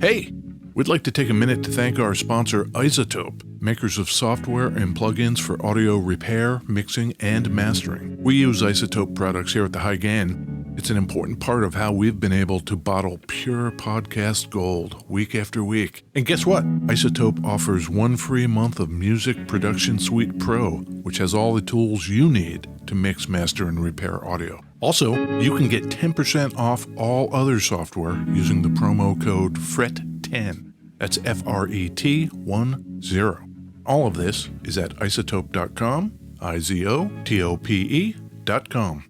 Hey, we'd like to take a minute to thank our sponsor, Isotope, makers of software and plugins for audio repair, mixing, and mastering. We use Isotope products here at the High Gain. It's an important part of how we've been able to bottle pure podcast gold week after week. And guess what? Isotope offers 1 free month of Music Production Suite Pro, which has all the tools you need to mix, master, and repair audio. Also, you can get 10% off all other software using the promo code FRET10. That's FRET10. All of this is at isotope.com, IZOTOPE.com.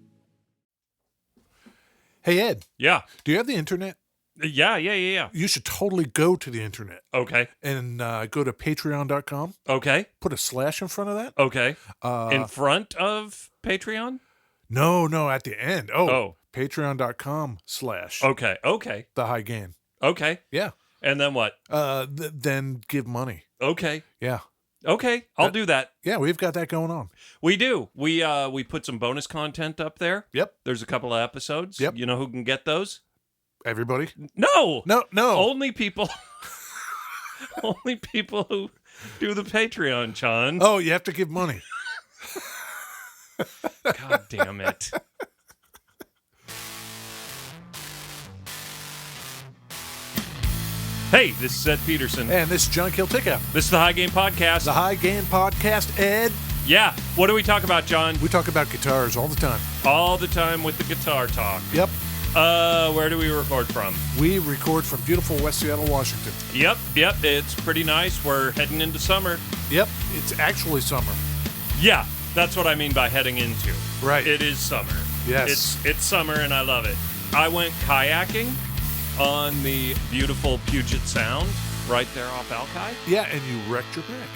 Hey, Ed. Yeah. Do you have the internet? Yeah. You should totally go to the internet. Okay. And go to patreon.com. Okay. Put a slash in front of that. Okay. In front of Patreon? No, at the end. Oh. Patreon.com/ Okay. The High Gain. Okay. Yeah. And then what? Then give money. Okay. Yeah. Okay. I'll do that. Yeah, we've got that going on. We do. We put some bonus content up there. Yep. There's a couple of episodes. Yep. You know who can get those? Everybody? No. Only people who do the Patreon, John. Oh, you have to give money. God damn it. Hey, this is Ed Peterson. And this is John Kilticka. This is the High Gain Podcast. The High Gain Podcast, Ed. Yeah. What do we talk about, John? We talk about guitars all the time. All the time with the guitar talk. Yep. Where do we record from? We record from beautiful West Seattle, Washington. Yep. It's pretty nice. We're heading into summer. Yep. It's actually summer. Yeah. That's what I mean by heading into. Right. It is summer. Yes. It's summer and I love it. I went kayaking on the beautiful Puget Sound right there off Alki. Yeah, and you wrecked your back.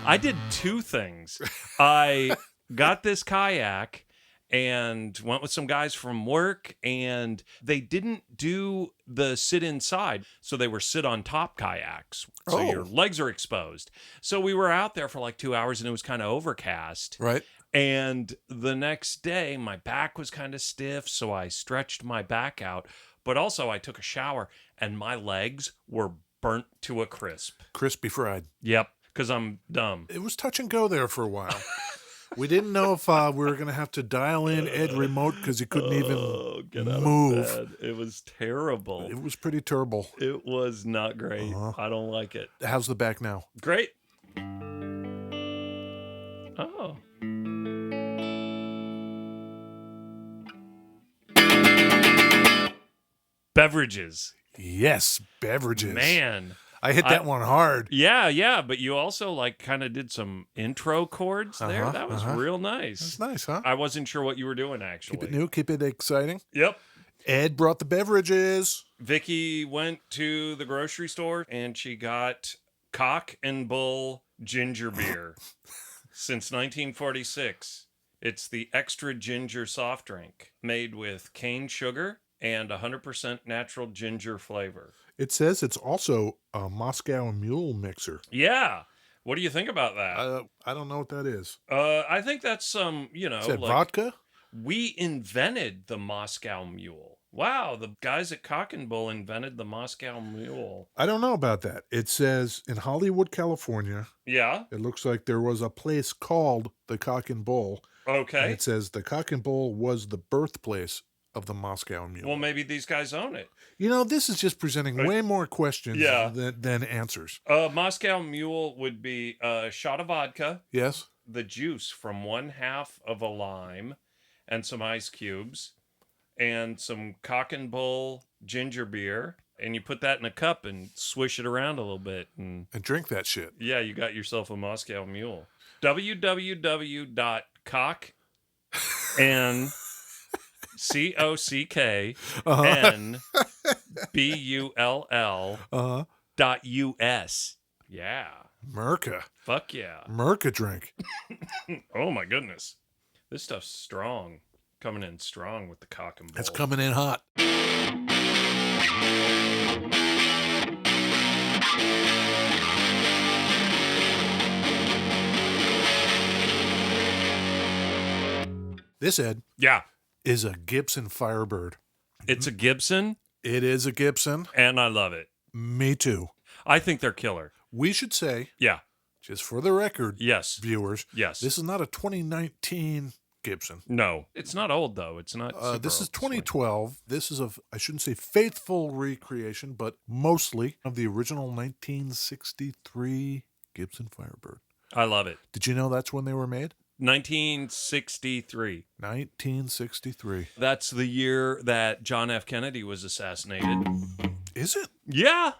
I did 2 things. I got this kayak and went with some guys from work, and they didn't do the sit inside, so they were sit on top kayaks. So your legs are exposed. So we were out there for like 2 hours, and it was kind of overcast. Right. And the next day, my back was kind of stiff, so I stretched my back out. But also, I took a shower, and my legs were burnt to a crisp. Crispy fried. Yep, because I'm dumb. It was touch and go there for a while. We didn't know if we were going to have to dial in Ed remote because he couldn't even move. Of bed. It was terrible. It was pretty terrible. It was not great. I don't like it. How's the back now? Great. Oh. Beverages. Yes, beverages. Man. I hit that one hard. Yeah, but you also kind of did some intro chords there. That was real nice. That's nice, huh? I wasn't sure what you were doing, actually. Keep it new, keep it exciting. Yep. Ed brought the beverages. Vicky went to the grocery store and she got Cock and Bull ginger beer. Since 1946. It's the extra ginger soft drink made with cane sugar and 100% natural ginger flavor. It says it's also a Moscow Mule mixer. Yeah. What do you think about that? I don't know what that is. I think that's some, Is that vodka? We invented the Moscow Mule. Wow, the guys at Cock and Bull invented the Moscow Mule. I don't know about that. It says in Hollywood, California. Yeah. It looks like there was a place called the Cock and Bull. Okay. And it says the Cock and Bull was the birthplace of the Moscow Mule. Well, maybe these guys own it. This is just presenting way more questions than answers. Moscow Mule would be a shot of vodka. Yes. The juice from 1/2 of a lime and some ice cubes and some Cock and Bull ginger beer. And you put that in a cup and swish it around a little bit. And drink that shit. Yeah, you got yourself a Moscow Mule. www.cock and... COCKNBULL.US. Yeah. Merca. Fuck yeah. Merca drink. Oh my goodness. This stuff's strong. Coming in strong with the Cock and Bull. It's coming in hot. This, Ed, is a Gibson Firebird. It's a Gibson? It is a Gibson. And I love it. Me too. I think they're killer. We should say, Yeah. just for the record, Yes. viewers, Yes. this is not a 2019 Gibson. No. It's not old, though. It's not super This is old. 2012. This is I shouldn't say faithful recreation, but mostly of the original 1963 Gibson Firebird. I love it. Did you know that's when they were made? 1963. 1963. That's the year that John F. Kennedy was assassinated. Is it? Yeah.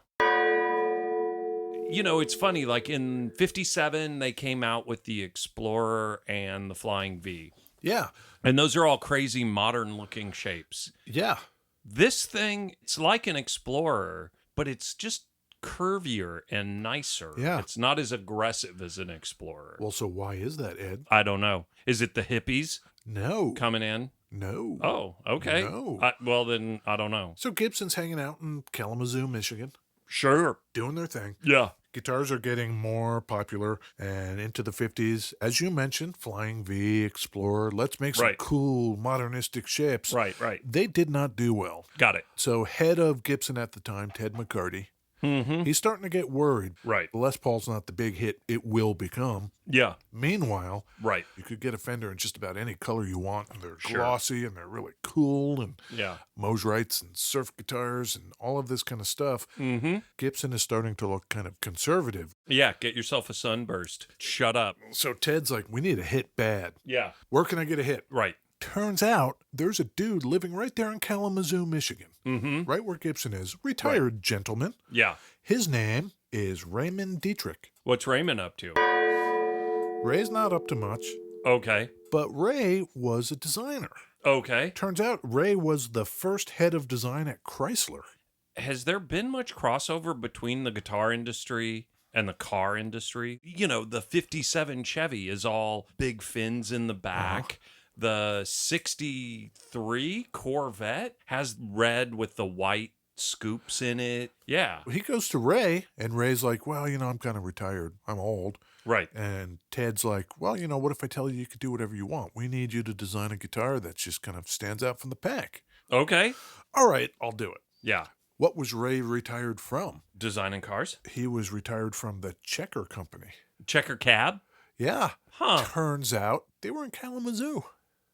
You know, it's funny. Like in 57, they came out with the Explorer and the Flying V. Yeah. And those are all crazy modern looking shapes. Yeah. This thing, it's like an Explorer, but it's just curvier and nicer. Yeah. It's not as aggressive as an Explorer. Well, so why is that, Ed? I don't know. Is it the hippies No. coming in? No. Oh, okay. No. Well, then I don't know. So Gibson's hanging out in Kalamazoo, Michigan, Sure. doing their thing. Yeah. Guitars are getting more popular and into the 50s. As you mentioned, Flying V, Explorer, let's make some Right. cool modernistic shapes. Right. They did not do well. Got it. So head of Gibson at the time, Ted McCarty, Mm-hmm. he's starting to get worried. Right. The Les Paul's not the big hit it will become. Yeah. Meanwhile, Right. you could get a Fender in just about any color you want, and they're Sure. glossy and they're really cool, and Yeah. Mosrites and surf guitars and all of this kind of stuff. Mm-hmm. Gibson is starting to look kind of conservative. Yeah. Get yourself a sunburst. Shut up. So Ted's like, we need a hit bad. Yeah. Where can I get a hit? Right. Turns out there's a dude living right there in Kalamazoo, Michigan, Mm-hmm. right where Gibson is. Retired gentleman. Yeah. His name is Raymond Dietrich. What's Raymond up to? Ray's not up to much, Okay. but Ray was a designer. Okay. Turns out Ray was the first head of design at Chrysler. Has there been much crossover between the guitar industry and the car industry? You know, the 57 Chevy is all big fins in the back. The 63 Corvette has red with the white scoops in it. Yeah. He goes to Ray, and Ray's like, well, I'm kind of retired. I'm old. Right. And Ted's like, well, what if I tell you could do whatever you want? We need you to design a guitar that just kind of stands out from the pack. Okay. All right, I'll do it. Yeah. What was Ray retired from? Designing cars. He was retired from the Checker Company. Checker cab. Yeah. Huh. Turns out they were in Kalamazoo.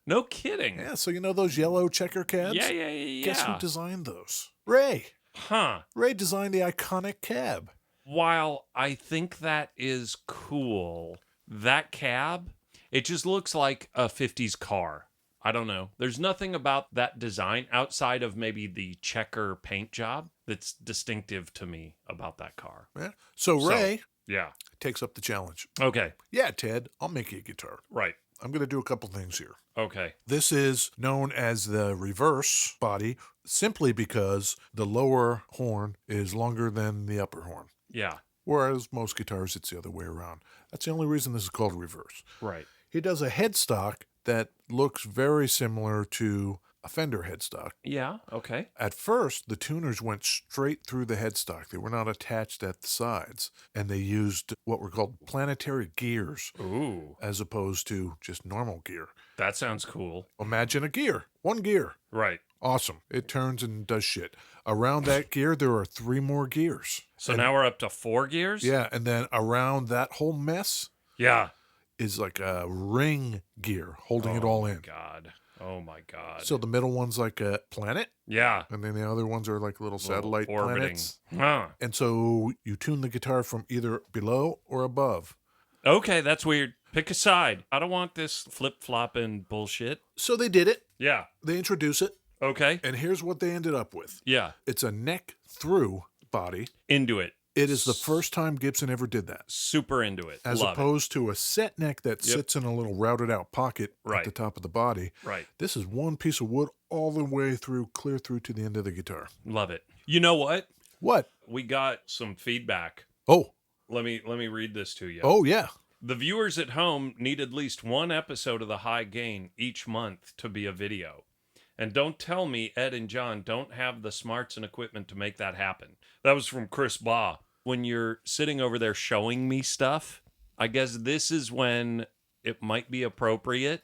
No kidding. Yeah, so those yellow checker cabs? Yeah. Guess who designed those? Ray. Huh. Ray designed the iconic cab. While I think that is cool, that cab, it just looks like a 50s car. I don't know. There's nothing about that design outside of maybe the checker paint job that's distinctive to me about that car. Yeah. So Ray Yeah. takes up the challenge. Okay. Yeah, Ted, I'll make you a guitar. Right. I'm going to do a couple things here. Okay. This is known as the reverse body simply because the lower horn is longer than the upper horn. Yeah. Whereas most guitars, it's the other way around. That's the only reason this is called reverse. Right. He does a headstock that looks very similar to a Fender headstock. Yeah. Okay. At first, the tuners went straight through the headstock. They were not attached at the sides. And they used what were called planetary gears Ooh. as opposed to just normal gear. That sounds cool. Imagine a gear. One gear. Right. Awesome. It turns and does shit. Around that gear, there are 3 more gears. So And- now we're up to 4 gears? Yeah, and then around that whole mess Yeah. is like a ring gear holding it all in. God. Oh my God. So the middle one's like a planet, yeah. and then the other ones are like little satellite orbiting. planets. Huh. And so you tune the guitar from either below or above. Okay, that's weird. Pick a side. I don't want this flip-flopping bullshit. So they did it. Yeah. They introduce it, Okay. and here's what they ended up with. Yeah. It's a neck through body. Into it. It is the first time Gibson ever did that. Super into it. As Love opposed to a set neck that Yep. sits in a little routed out pocket at Right. the top of the body. it. Right. This is one piece of wood all the way through, clear through to the end of the guitar. Love it. You know what? What? We got some feedback. Oh, Let me read this to you. oh yeah. The viewers at home need at least one episode of The High Gain each month to be a video. And don't tell me Ed and John don't have the smarts and equipment to make that happen. That was from Chris Baugh. When you're sitting over there showing me stuff, I guess this is when it might be appropriate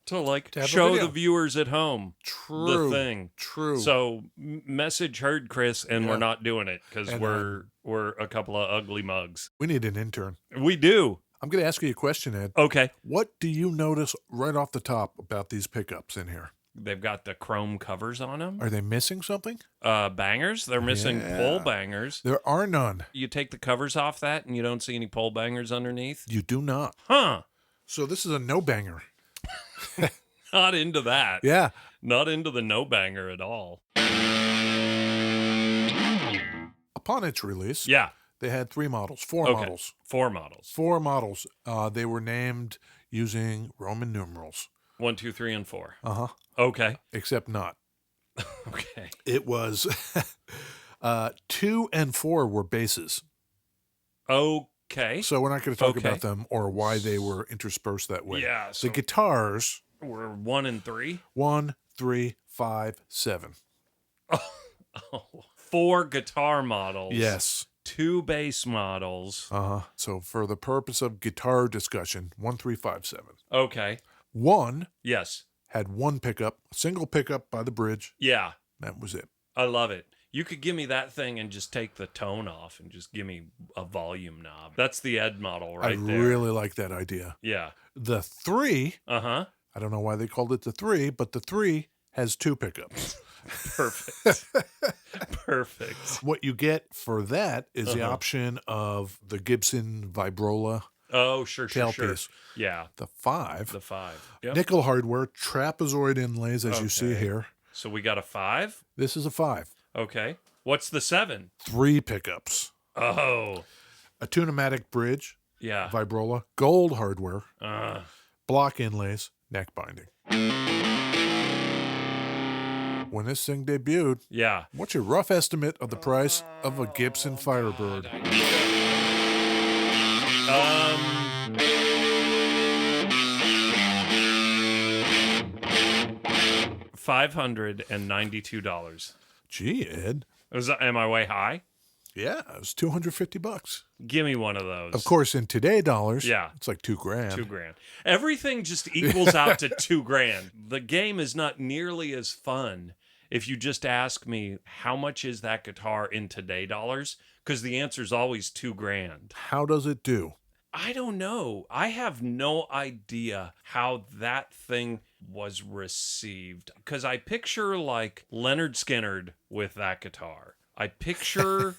to like To have a show video. the viewers at home True. the thing. True. So message heard, Chris, and Yeah. we're not doing it because And, we're a couple of ugly mugs. we need an intern. We do. I'm going to ask you a question, Ed. Okay. What do you notice right off the top about these pickups in here? They've got the chrome covers on them. Are they missing something? Bangers. They're missing Yeah. pole bangers. There are none. You take the covers off that and you don't see any pole bangers underneath. You do not. Huh. So this is a no banger. Not into that. Yeah. Not into the no banger at all. Upon its release, Yeah. they had four models. 4 models. Four models. They were named using Roman numerals. 1, 2, 3, and 4. Uh-huh. Okay. Except not. Okay. It was 2 and 4 were bases. Okay. So we're not going to talk Okay. about them or why they were interspersed that way. Yeah. The So guitars, we're 1 and 3. 1, 3, 5, 7. Oh. 4 guitar models. Yes. 2 bass models. Uh-huh. So for the purpose of guitar discussion, 1, 3, 5, 7. Okay. 1 Yes. had one pickup, a single pickup by the bridge. Yeah. That was it. I love it. You could give me that thing and just take the tone off and just give me a volume knob. That's the Ed model right I there. really like that idea. Yeah. The 3, Uh-huh. I don't know why they called it the 3, but the 3 has 2 pickups. Perfect. Perfect. What you get for that is the Uh-huh. option of the Gibson Vibrola Oh, sure. tailpiece. Yeah. The 5, The 5. Yep. nickel hardware, trapezoid inlays, as you see Okay. here. So we got a 5. This is a 5. Okay. What's the 7? 3 pickups. Oh. A tunematic bridge, Yeah. Vibrola, gold hardware, Uh, block inlays, neck binding. When this thing debuted, yeah. what's your rough estimate of the price of a Gibson Firebird? $592. Gee, Ed. Am I way high? Yeah, it was $250. Give me one of those. Of course, in today dollars, Yeah. it's like $2,000. $2,000. Everything just equals out to $2,000. The game is not nearly as fun if you just ask me how much is that guitar in today dollars, because the answer is always $2,000. How does it do? I don't know. I have no idea how that thing was received, because I picture like Leonard Skinnard with that guitar. I picture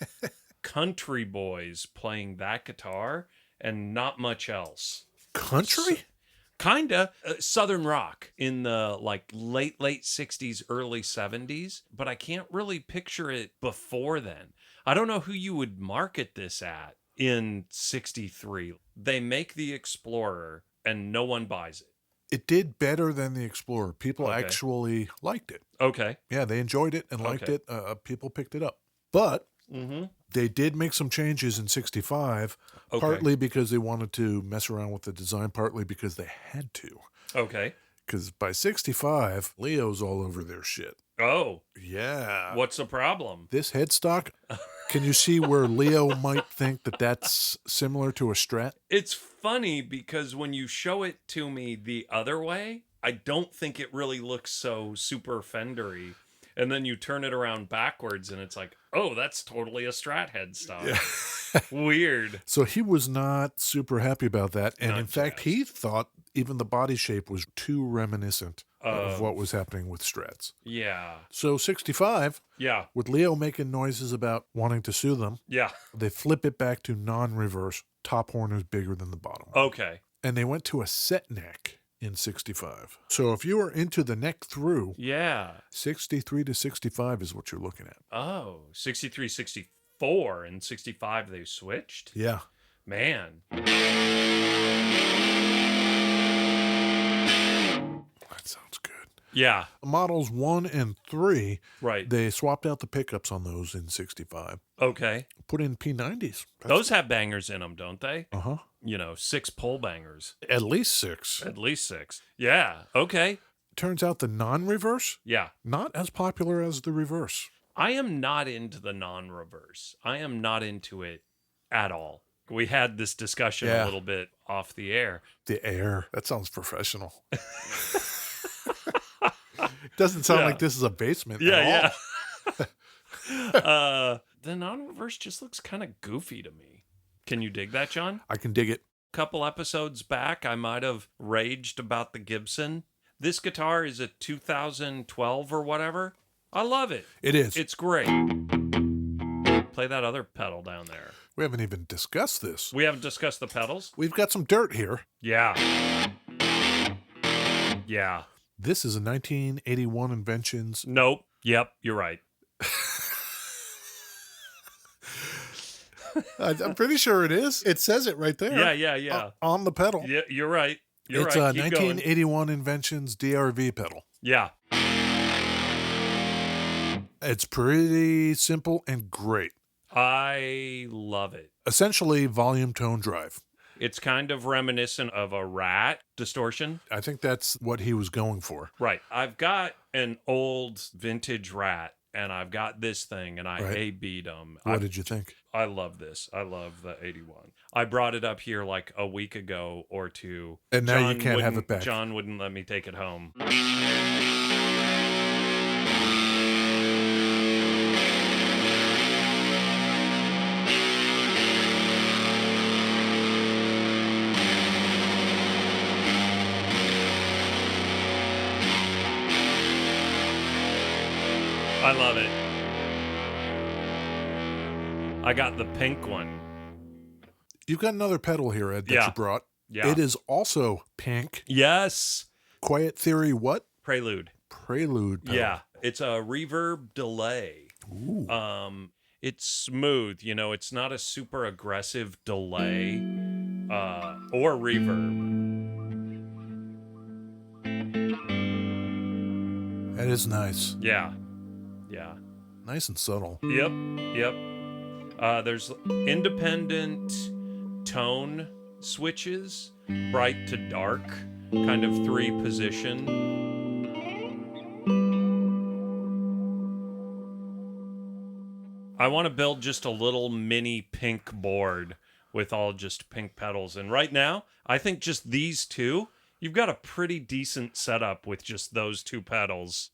country boys playing that guitar and not much else. Country? Kinda Southern rock in the like late 60s, early 70s, but I can't really picture it before then. I don't know who you would market this at in 63. They make the Explorer and no one buys it. It did better than the Explorer. People Okay. actually liked it. Okay. Yeah, they enjoyed it and liked Okay. it. People picked it up. But Mm-hmm. they did make some changes in 65, Okay. partly because they wanted to mess around with the design, partly because they had to. Okay. Because by 65, Leo's all over their shit. Oh, Yeah. what's the problem? This headstock, can you see where Leo might think that that's similar to a Strat? It's funny because when you show it to me the other way, I don't think it really looks so super Fendery. And then you turn it around backwards and it's like, oh, that's totally a Strat headstock. Weird. So he was not super happy about that. And Not in fact, jazzed. he thought even the body shape was too reminiscent of Of- what was happening with Strats. Yeah. So 65, Yeah. with Leo making noises about wanting to sue them, Yeah. they flip it back to non-reverse. Top horn is bigger than the bottom. Okay. And they went to a set neck in 65. So if you are into the neck through, Yeah. 63 to 65 is what you're looking at. Oh, 63, 64, and 65 they switched? Yeah. Man. That sounds good. Yeah. Models 1 and 3, Right. they swapped out the pickups on those in 65. Okay. Put in P90s. Those have bangers in them, don't they? Uh-huh. 6 pole bangers. At least 6. At least 6. Yeah. Okay. Turns out the non-reverse, Yeah. not as popular as the reverse. I am not into the non-reverse. I am not into it at all. We had this discussion Yeah. a little bit off the air. The air. That sounds professional. Doesn't sound Yeah. like this is a basement at Yeah, all. yeah. The non-reverse just looks kind of goofy to me. Can you dig that, John? I can dig it. Couple episodes back, I might have raged about the Gibson. This guitar is a 2012 or whatever. I love it. It is. It's great. Play that other pedal down there. We haven't even discussed this. We haven't discussed the pedals? We've got some dirt here. Yeah. Yeah. This is a 1981 Inventions. Nope. Yep, you're right. I'm pretty sure it is. It says it right there. Yeah. On the pedal. Yeah, you're right. You're It's right. a Keep going. 1981 Inventions DRV pedal. Yeah. It's pretty simple and great. I love it. Essentially, volume tone drive. It's kind of reminiscent of a Rat distortion. I think that's what he was going for. Right. I've got an old vintage Rat, and I've got this thing, and I Right. A-B'd them. What did you think? I love this. I love the 81. I brought it up here like a week ago or two. And now you can't have it back. John wouldn't let me take it home. I love it. I got the pink one. You've got another pedal here, Ed, that Yeah. you brought. Yeah. It is also pink. Yes. Quiet Theory what? Prelude. Prelude pedal. Yeah. It's a reverb delay. Ooh. It's smooth. You know, it's not a super aggressive delay or reverb. That is nice. Yeah. Yeah. Nice and subtle. Yep. There's independent tone switches, bright to dark, kind of 3 position. I want to build just a little mini pink board with all just pink pedals. And right now, I think just these two, you've got a pretty decent setup with just those 2 pedals.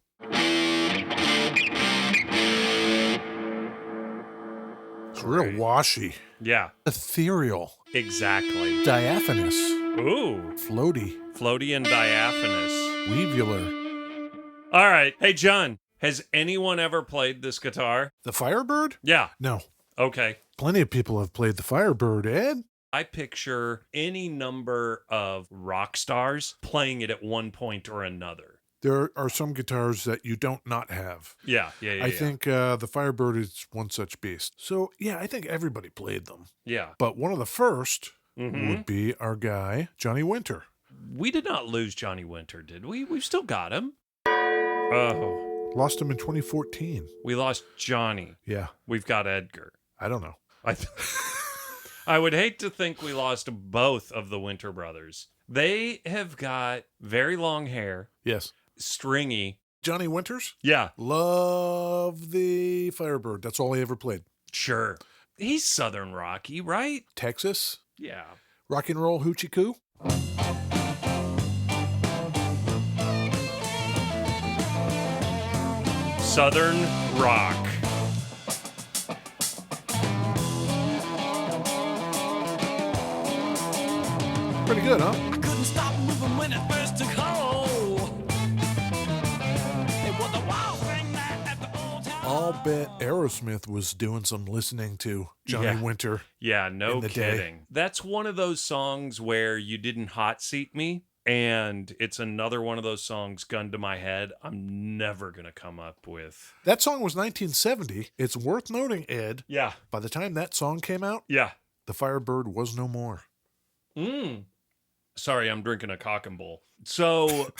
It's real washy. Yeah, Ethereal. exactly. Diaphanous. Ooh, Floaty. floaty and diaphanous. Weavular. All right. Hey, John, has anyone ever played this guitar? The Firebird? Yeah. No. Okay. Plenty of people have played the Firebird, Ed. I picture any number of rock stars playing it at one point or another. There are some guitars that you don't not have. Yeah. I think the Firebird is one such beast. So, yeah, I think everybody played them. Yeah. But one of the first Mhm. would be our guy, Johnny Winter. We did not lose Johnny Winter, did we? We've still got him. Oh, Lost him in 2014. we lost Johnny. Yeah, We've got Edgar. I don't know. I would hate to think we lost both of the Winter brothers. They have got very long hair, Yes. stringy. Johnny Winters? Yeah, Love the Firebird. That's all he ever played. sure. He's Southern Rocky, right? Texas? Yeah. Rock and roll hoochie coo? Southern Rock. Pretty good, huh? Couldn't stop moving when it first took hold. It was a wild thing that at the old town. I'll bet Aerosmith was doing some listening to Johnny Yeah. Winter. Yeah, no In the day. kidding. That's one of those songs where you didn't hot seat me, and it's another one of those songs, gun to my head, I'm never going to come up with. That song was 1970. It's worth noting, Ed, Yeah. by the time that song came out, Yeah. the Firebird was no more. Sorry, I'm drinking a cock and bull. So,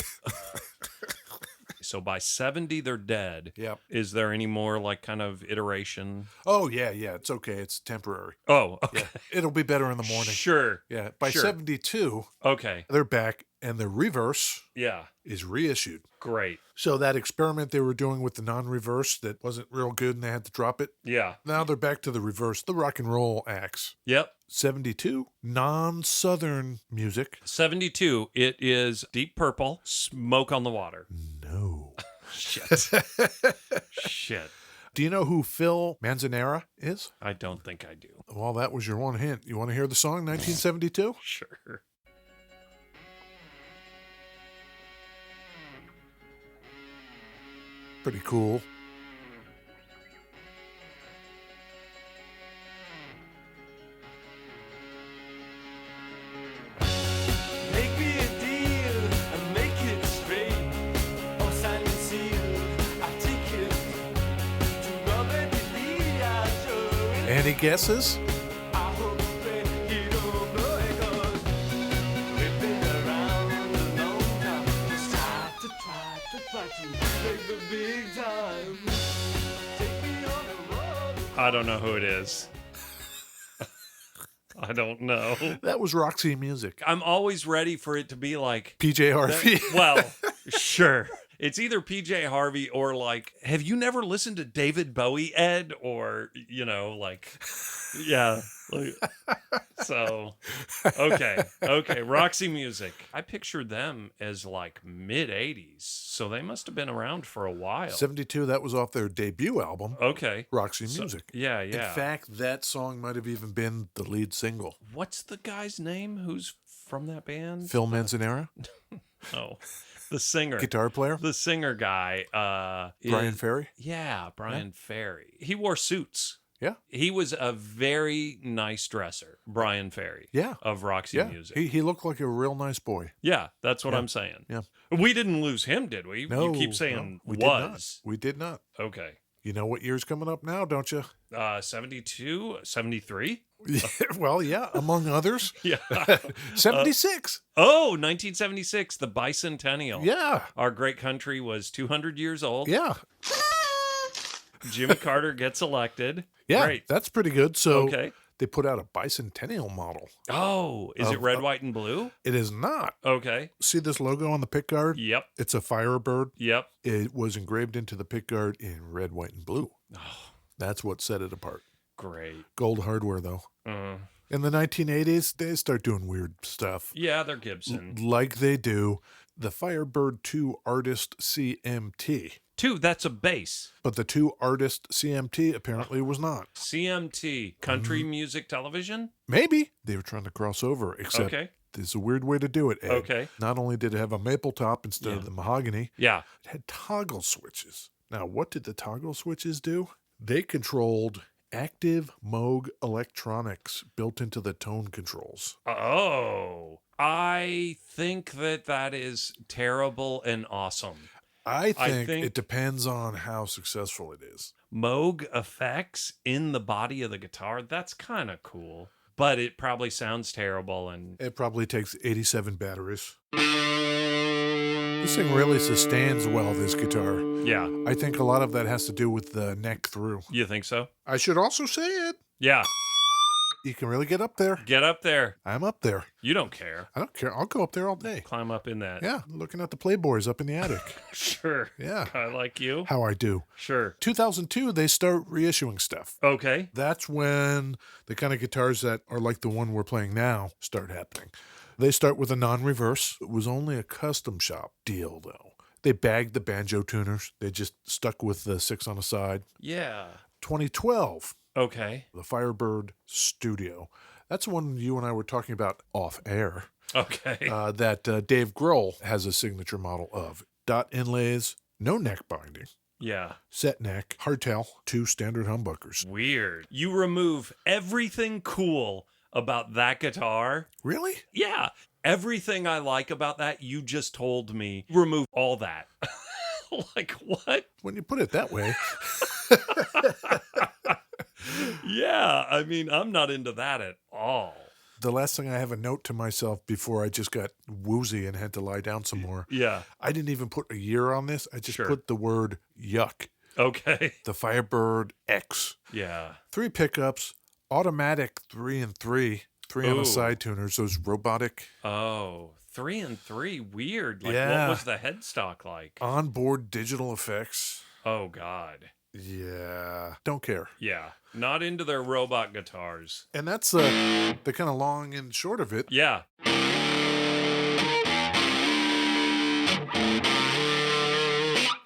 so by 70, they're dead. Yep. Is there any more like kind of iteration? Oh, yeah. It's okay. It's temporary. Oh, okay. Yeah. It'll be better in the morning. Sure. Yeah. By Sure. 72, Okay. they're back, and the reverse Yeah. is reissued. Great. So that experiment they were doing with the non-reverse that wasn't real good and they had to drop it, Yeah. now they're back to the reverse, the rock and roll axe. Yep. 72, non-Southern music. 72, it is Deep Purple, Smoke on the Water. No. Shit. Shit. Do you know who Phil Manzanera is? I don't think I do. Well, that was your one hint. You want to hear the song, 1972? Sure. Pretty cool. Make me a deal and make it straight. Or sign and seal. I take it to Robert Lee. I show. Any guesses? I hope that he don't know it 'cause we've been around a long time. It's time to try to make the big time. Take me on the road. I don't know who it is. I don't know. That was Roxy Music. I'm always ready for it to be like PJ Harvey. well, sure. It's either PJ Harvey or like, have you never listened to David Bowie, Ed? Or, you know, like, yeah. Like, so, okay. Roxy Music. I pictured them as like mid 80s. So they must have been around for a while. 72, that was off their debut album, Okay. Roxy So- Music. yeah. In fact, that song might have even been the lead single. What's the guy's name who's from that band? Phil Manzanera, Oh, the singer. guitar player. The singer guy. Brian Ferry. Yeah, Brian Ferry. He wore suits. Yeah. He was a very nice dresser, Brian Ferry. Yeah. Of Roxy Yeah, Music. he looked like a real nice boy. Yeah, that's what I'm saying. Yeah. We didn't lose him, did we? No, You keep saying no, we was. Did not. We did not. Okay. You know what year's coming up now, don't you? 72, 73? Well, yeah, among others. Yeah. 76. Oh, 1976, the bicentennial. Yeah. Our great country was 200 years old. Yeah. Jimmy Carter gets elected. Yeah. Great. That's pretty good. So Okay. they put out a bicentennial model. Oh, is it Of- red, white, and blue? It is not. Okay. See this logo on the pickguard? Yep. It's a Firebird. Yep. It was engraved into the pickguard in red, white, and blue. Oh, That's what set it apart. great. Gold hardware, though. In the 1980s, they start doing weird stuff. Yeah, they're Gibson. Like they do. The Firebird 2 Artist CMT. Two, that's a bass. But the 2 Artist CMT apparently was not. CMT, country music television? Maybe they were trying to cross over, except Okay. there's a weird way to do it, Ed. Okay. Not only did it have a maple top instead Yeah. of the mahogany, Yeah. it had toggle switches. Now, what did the toggle switches do? They controlled active Moog electronics built into the tone controls. Oh, I think that is terrible and awesome. I think think- it depends on how successful it is. Moog effects in the body of the guitar, that's kind of cool. But it probably sounds terrible and It probably takes 87 batteries. This thing really sustains well, this guitar. yeah. I think a lot of that has to do with the neck through. You think so? I should also say it. Yeah. You can really get up there. Get up there. I'm up there. You don't care. I don't care. I'll go up there all day. Climb up in that. Yeah, looking at the Playboys up in the attic. Sure. Yeah, I like you. how I do. Sure. 2002, they start reissuing stuff. Okay. That's when the kind of guitars that are like the one we're playing now start happening. They start with a non-reverse. It was only a custom shop deal, though. They bagged the banjo tuners. They just stuck with the 6 on the side. Yeah. 2012, Okay. the Firebird Studio. That's one you and I were talking about off air. Okay. That Dave Grohl has a signature model of. Dot inlays, no neck binding, yeah. set neck, hardtail, 2 standard humbuckers. Weird. You remove everything cool about that guitar. Really? Yeah. Everything I like about that, you just told me. Remove all that. Like, what? When you put it that way. Yeah. I mean, I'm not into that at all. The last thing I have a note to myself before I just got woozy and had to lie down some more. Yeah. I didn't even put a year on this. I just Sure. put the word yuck. Okay. The Firebird X. Yeah. 3 pickups, automatic 3 and 3 on Ooh. the side tuners, those robotic Oh, 3 and 3. Weird. Like, Yeah. what was the headstock like? onboard digital effects. Oh, God. Yeah. Don't care. Yeah. Not into their robot guitars. And that's the kind of long and short of it. Yeah.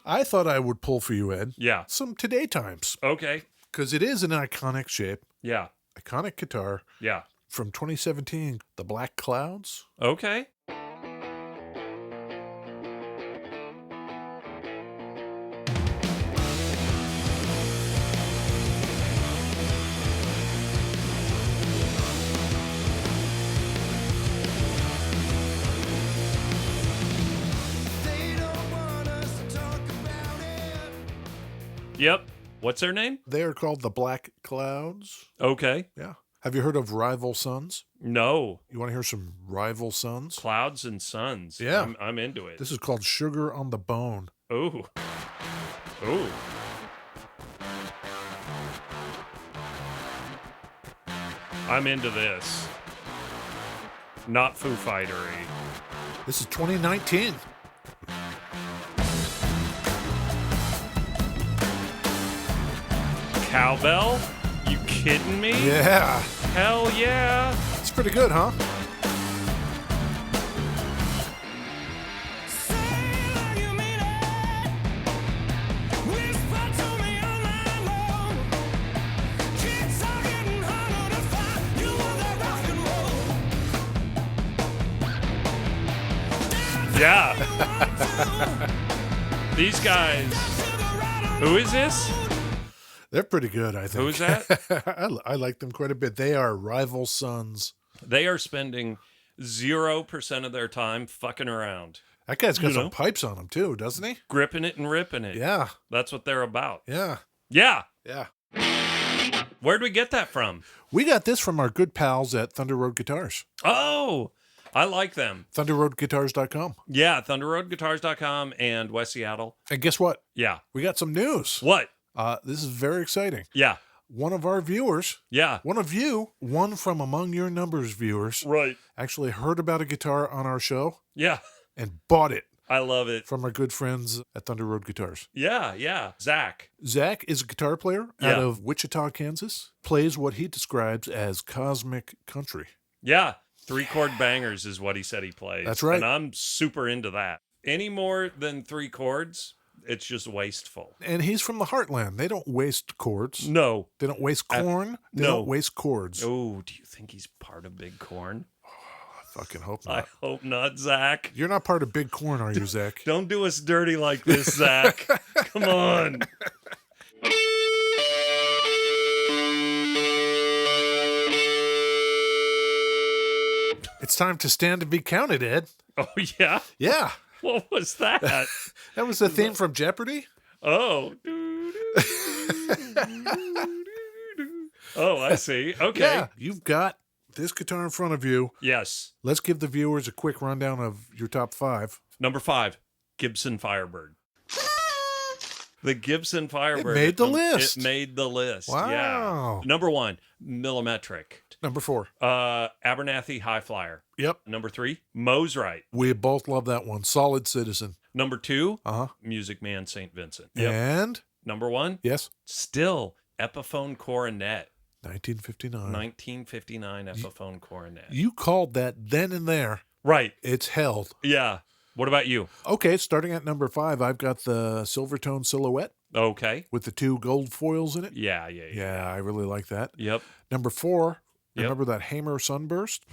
I thought I would pull for you, Ed, Yeah. some Today Times, Okay. because it is an iconic shape, Yeah. iconic guitar Yeah. from 2017, the Black Clouds. Okay. They don't want us to talk about it. Yep. What's their name? They are called the Black Clouds. Okay. Yeah. Have you heard of Rival Sons? No. You want to hear some Rival Sons? Clouds and Suns. Yeah. I'm into it. This is called Sugar on the Bone. Ooh. Ooh. I'm into this. Not Foo Fighter-y. This is 2019. Cowbell? You kidding me? Yeah. Hell yeah. It's pretty good, huh? Say like you mean it. Whisper to me all night long. Kids are getting harder to find. You want that rock and roll. Yeah. These guys. Who is this? They're pretty good, I think. Who's that? I like them quite a bit. They are Rival Sons. They are spending 0% of their time fucking around. That guy's got You some know? pipes on him, too, doesn't he? Gripping it and ripping it. Yeah. That's what they're about. Yeah. Yeah. Yeah. Where'd we get that from? We got this from our good pals at Thunder Road Guitars. Oh, I like them. ThunderRoadGuitars.com. Yeah, ThunderRoadGuitars.com and West Seattle. And guess what? Yeah. We got some news. What? This is very exciting. Yeah. One of our viewers, Yeah. one from Among Your Numbers viewers, Right. actually heard about a guitar on our show Yeah. and bought it I love it. from our good friends at Thunder Road Guitars. Yeah. Yeah. Zach. Zach is a guitar player out Yeah. of Wichita, Kansas, plays what he describes as cosmic country. Yeah. 3-chord bangers is what he said he plays. That's right. And I'm super into that. Any more than 3 chords, it's just wasteful. And he's from the heartland. They don't waste chords. No. They don't waste corn. They no. don't waste chords. Oh, do you think he's part of Big Corn? I fucking hope I not. hope not, Zach. You're not part of Big Corn, are you, Zach? Don't do us dirty like this, Zach. Come on. It's time to stand and be counted, Ed. Oh, yeah? Yeah. What was that? That was the theme from Jeopardy. Oh. Oh, I see. Okay. Yeah. You've got this guitar in front of you. Yes. Let's give the viewers a quick rundown of your top 5. Number 5, Gibson Firebird. The Gibson Firebird. It made the list. It made the list. Wow. Yeah. Number 1, Millimetric. Number 4. Abernathy High Flyer. Yep. Number 3, Mosrite. We both love that one. Solid Citizen. Number 2, Uh-huh. Music Man St. Vincent. And, Number 1, yes, still Epiphone Coronet. 1959. 1959 Epiphone Coronet. You called that then and there. Right. It's held. Yeah. What about you? Okay, starting at number 5, I've got the Silvertone Silhouette Okay. with the 2 gold foils in it. Yeah. Yeah, I really like that. Yep. Number 4, Yep. remember that Hamer Sunburst?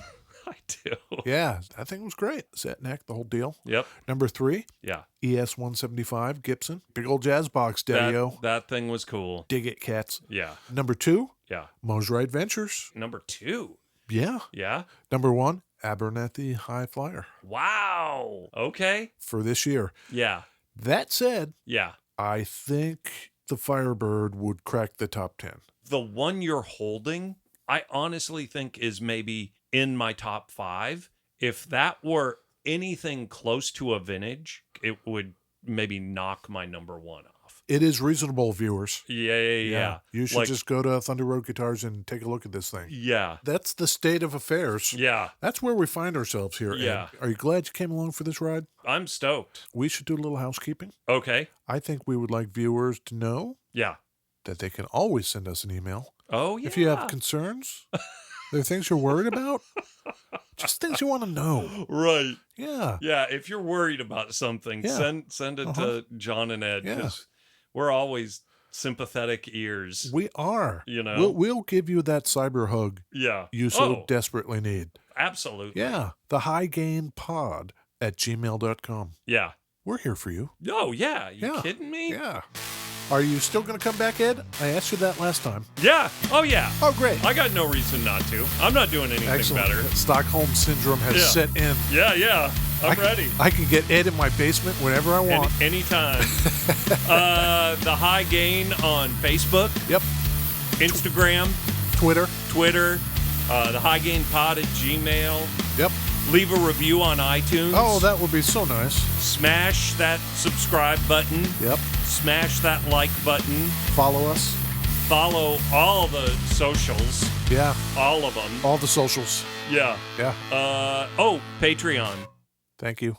I do. Yeah, that thing was great. Set neck, the whole deal. Yep. Number 3, Yeah. ES 175 Gibson. Big old jazz box, Daddy-o. That thing was cool. Dig it, cats. Yeah. Number 2, Yeah. Mosrite Ventures. Number 2. Yeah. Yeah. Number 1, Abernathy High Flyer Wow. Okay. for this year. Yeah. That said, Yeah. I think the Firebird would crack the top 10. The one you're holding, I honestly think is maybe in my top 5. If that were anything close to a vintage, it would maybe knock my number 1 off. It is reasonable, viewers. Yeah. You should Like- just go to Thunder Road Guitars and take a look at this thing. Yeah. That's the state of affairs. Yeah. That's where we find ourselves here. Ed. Yeah. Are you glad you came along for this ride? I'm stoked. We should do a little housekeeping. Okay. I think we would like viewers to know Yeah. that they can always send us an email. Oh, yeah. If you have concerns, there are things you're worried about, Just things you want to know. Right. Yeah. Yeah. If you're worried about something, Yeah. send it to John and Ed, Yeah. because we're always sympathetic ears. We are. You know? We'll give you that cyber hug Yeah. you so Oh, desperately need. absolutely. Yeah. The highgainpod@gmail.com. Yeah. We're here for you. Oh, yeah. You Yeah. kidding me? Yeah. Are you still going to come back, Ed? I asked you that last time. Yeah. Oh, yeah. Oh, great. I got no reason not to. I'm not doing anything Excellent. better. Stockholm Syndrome has Yeah. set in. Yeah. I'm ready. I can get Ed in my basement whenever I want. Anytime. The High Gain on Facebook, Yep. Instagram, Twitter. the High Gain Pod at Gmail. Yep. Leave a review on iTunes. Oh, that would be so nice. Smash that subscribe button. Yep. Smash that like button. Follow us. Follow all the socials. Yeah. All of them. All the socials. Yeah. Yeah. Patreon. Thank you.